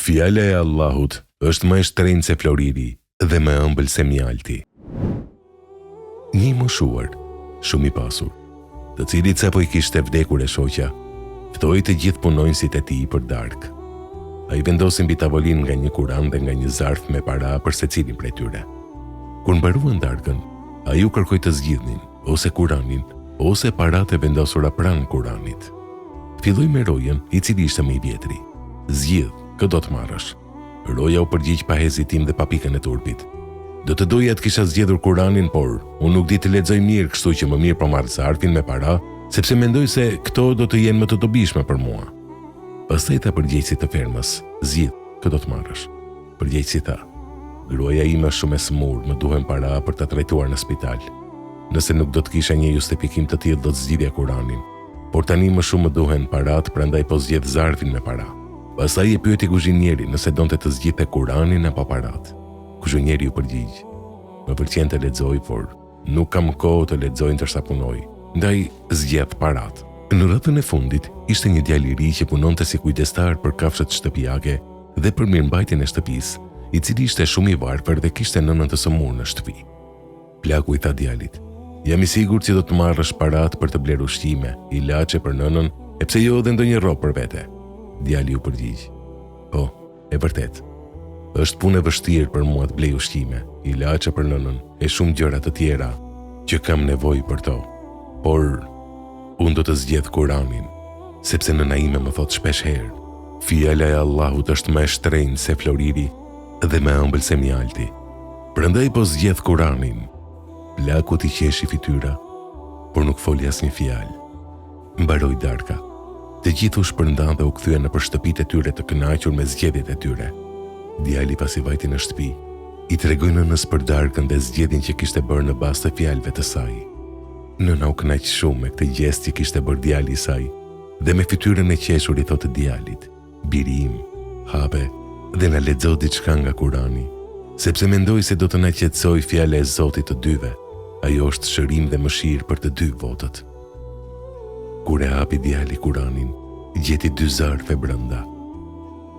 Fjala e Allahut është më e shtrenjtë se floriri dhe më e ëmbël se mjalti. Një i moshuar, shumë i pasur, të cilit sapo i kishte vdekur e shoqja, ftoi të gjithë punonjësit e tij për darkë. Ai vendosi mbi tavolinë nga një Kuran dhe nga një zarf me para për secilin prej tyre. Kur mbaruan darkën, ai u kërkoi të zgjidhnin ose Kuranin ose paratë e vendosura pranë Kuranit. Filloi me rojen, i cili ishte më i vjetri. Zgjidh, kë do të marrësh? Roja u përgjigj pa hezitim dhe pa pikën e turpit. Do të doja të kisha zgjedhur Kuranin, por unë nuk di të lexoj mirë, kështu që më mirë po marr zarfin me para, sepse mendoj se këto do të jenë më të dobishme për mua. Pastaj tha përgjegjësit të fermës, zgjidh, kë do të marrësh? Përgjegjësi tha, gruaja ime është shumë e smur, më duhen para për ta trajtuar në spital. Nëse nuk do të kisha një justifikim të tillë, do të zgjidhja Kuranin. Por tani më shumë më duhen parat, prandaj po zgjedh zarfin me para. Pastaj e pyeti kuzhinierin nëse donte të zgjidhte Kuranin apo parat. Kuzhinieri u përgjigj, më pëlqen të lexoj, por nuk kam kohë të lexoj ndërsa punoj, ndaj zgjedh parat. Në rrethën e fundit ishte një djalë i ri që punonte si kujdestar për kafshët shtëpiake dhe për mirëmbajtjen e shtëpisë, i cili ishte shumë i varfër dhe kishte nënën të sëmurë në shtëpi. Plaku i tha djalit, jam i sigurt që do të marrësh parat për të bler ushqime, ilaçe për nënën, e pse jo edhe ndonjë rrobë për vete? Djali u përgjigj, po, e vërtet. Është punë e vështirë për mua të blej ushqime, ilaçe për nënën e shumë gjëra të tjera që kam nevojë për to. Por unë do të zgjedh Kuranin, sepse nëna ime më thot shpesh herë, fjala e Allahut është më e shtrenjtë se floriri dhe më e ëmbël se mjalti. Prandaj po zgjedh Kuranin. Plaku t'i qeshi fytyra, por nuk foli asnjë fjalë. Mbaroi darka. Të gjithë u shpërndan dhe u kthyen nëpër shtëpitë e tyre të kënaqur me zgjedhjet e tyre. Djali pasi vajti në shtëpi, i tregoi nënës për darkën dhe zgjedhjen që kishte bërë në bazë të fjalëve të saj. Nëna u kënaq shumë me këtë gjest që kishte bërë djali i saj, dhe me fytyrën e qeshur i thotë djalit, biri im, hape dhe na lexo diçka nga Kurani, sepse mendoj se do të na qetësoj fjala e Zotit të dyve. Ajo është shërim dhe mëshirë për të dy votët. Kur e hapi djali Kuranin, gjeti 2 zarfe brenda.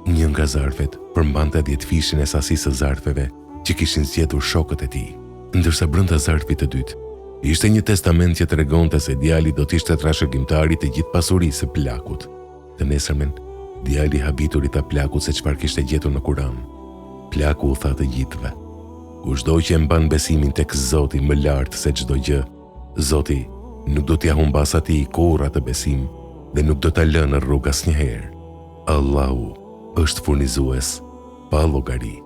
Një nga zarfet përmbante 10 fishin e sasisë së zarfeve që kishin zgjedhur shokët e tij, ndërsa brenda zarfit të dytë ishte një testament që tregonte se djali do të ishte trashëgimtari të gjithë pasurisë së plakut. Të nesërmen, djali habitur i tha plakut se çfarë kishte gjetur në Kuran. Plaku u tha të gjithëve, kushdo që e mban besimin tek Zoti më lart se çdo gjë, Zoti nuk do t'ja humbas atij kurrë atë besim dhe nuk do ta lënë në rrugë asnjëherë. Allahu është furnizues pa llogari.